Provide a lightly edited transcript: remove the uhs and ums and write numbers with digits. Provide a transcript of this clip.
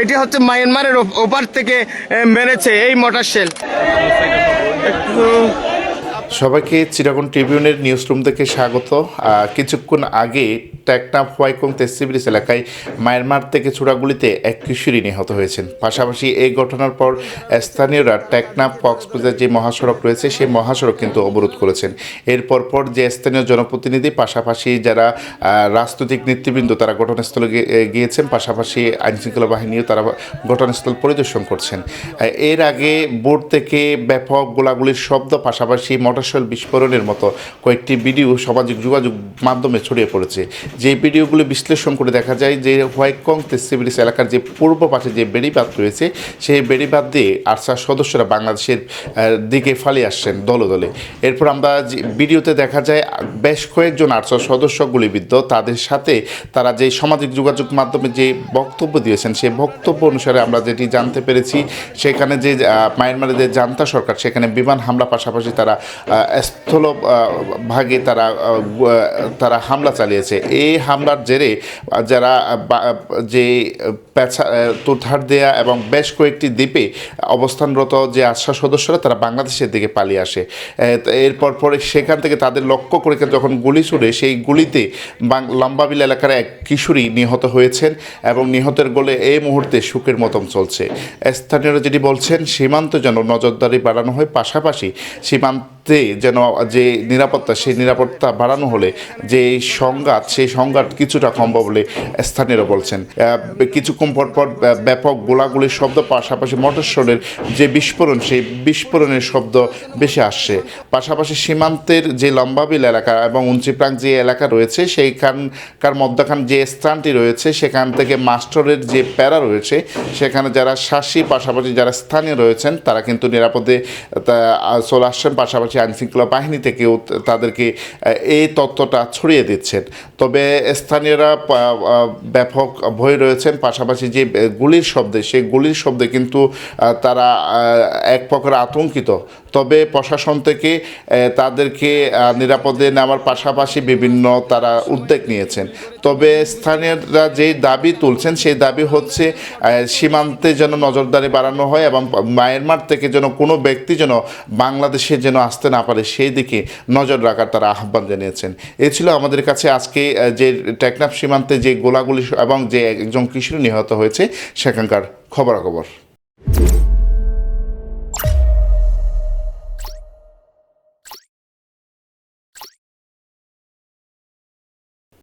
এটি হচ্ছে মায়ানমারের ওপার থেকে মেরেছে এই মর্টার শেল। সবাইকে চিটাগং ট্রিবিউনের নিউজ রুম থেকে স্বাগত। কিছুক্ষণ আগে টেকনাফ হোয়াইকং তেসি ব্রিজ এলাকায় মায়ানমার থেকে ছোড়াগুলিতে এক কিশোরী নিহত হয়েছেন। পাশাপাশি এই ঘটনার পর স্থানীয়রা টেকনাফ কক্সবাজার যে মহাসড়ক রয়েছে সেই মহাসড়ক কিন্তু অবরোধ করেছেন। এরপর যে স্থানীয় জনপ্রতিনিধি পাশাপাশি যারা রাজনৈতিক নেতৃবৃন্দ তারা ঘটনাস্থলে গিয়েছেন, পাশাপাশি আইনশৃঙ্খলা বাহিনীও তারা ঘটনাস্থল পরিদর্শন করছেন। এর আগে বোর্ড থেকে ব্যাপক গোলাগুলির শব্দ পাশাপাশি মটরশেল বিস্ফোরণের মতো কয়েকটি ভিডিও সামাজিক যোগাযোগ মাধ্যমে ছড়িয়ে পড়েছে। যে ভিডিওগুলো বিশ্লেষণ করে দেখা যায় যে হোয়াইকং তেসি ব্রিজ এলাকার যে পূর্ব পাশে যে বেড়িবাঁধ রয়েছে সেই বেড়িবাঁধ দিয়ে আরসার সদস্যরা বাংলাদেশের দিকে ফালিয়ে আসছেন দলে দলে। এরপর আমরা ভিডিওতে দেখা যায় বেশ কয়েকজন আরসার সদস্য গুলিবিদ্ধ, তাদের সাথে তারা যে সামাজিক যোগাযোগ মাধ্যমে যে বক্তব্য দিয়েছেন সেই বক্তব্য অনুসারে আমরা যেটি জানতে পেরেছি সেখানে যে মায়ানমারের যে জান্তা সরকার সেখানে বিমান হামলা পাশাপাশি তারা স্থল ভাগে তারা হামলা চালিয়েছে। এই হামলার জেরে যারা যে তুরধার দেয়া এবং বেশ কয়েকটি দ্বীপে অবস্থানরত যে আশা সদস্যরা তারা বাংলাদেশের দিকে পালিয়ে আসে। এরপর পরে সেখান থেকে তাদের লক্ষ্য করে যখন গুলি ছুড়ে সেই গুলিতে লম্বাবিল এলাকার এক কিশোরী নিহত হয়েছেন এবং নিহতের গোলে এই মুহূর্তে শোকের মতন চলছে। স্থানীয়রা যেটি বলছেন সীমান্ত যেন নজরদারি বাড়ানো হয়, পাশাপাশি সীমান্তে যেন যে নিরাপত্তা সেই নিরাপত্তা বাড়ানো হলে যে সংঘাত সেই সংঘাত কিছুটা কমবে বলে স্থানীয়রা বলছেন। কিছুক্ষণ পর ব্যাপক গোলাগুলির শব্দ পাশাপাশি মটরশেলের যে বিস্ফোরণ সেই বিস্ফোরণের শব্দ বেশি আসছে। পাশাপাশি সীমান্তের যে লম্বাবিল এলাকা এবং উঞ্চিপ্রাং যে এলাকা রয়েছে সেইখানকার মধ্যখান যে স্থানটি রয়েছে সেখান থেকে মাস্টরের যে প্যারা রয়েছে সেখানে যারা শাসি পাশাপাশি যারা স্থানীয় রয়েছেন তারা কিন্তু নিরাপদে চলে আসছেন, পাশাপাশি আইনশৃঙ্খলা বাহিনী থেকেও তাদেরকে এই তথ্যটা ছড়িয়ে দিচ্ছেন। তবে স্থানীয়রা ব্যাপক ভয় রয়েছেন, পাশাপাশি যে গুলির শব্দে সেই গুলির শব্দে কিন্তু তারা এক প্রকার আতঙ্কিত। তবে প্রশাসন থেকে তাদেরকে নিরাপদে নেওয়ার পাশাপাশি বিভিন্ন তারা উদ্যোগ নিয়েছেন। তবে স্থানীয়রা যেই দাবি তুলছেন সেই দাবি হচ্ছে সীমান্তে যেন নজরদারি বাড়ানো হয় এবং মায়ানমার থেকে যেন কোনো ব্যক্তি যেন বাংলাদেশে যেন আসতে না পারে সেই দিকে নজর রাখার তারা আহ্বান জানিয়েছেন। এ ছিল আমাদের কাছে আজকে যে টেকনাফ সীমান্তে যে গোলাগুলি এবং যে একজন কিশোরী নিহত হয়েছে সেখানকার খবরাখবর।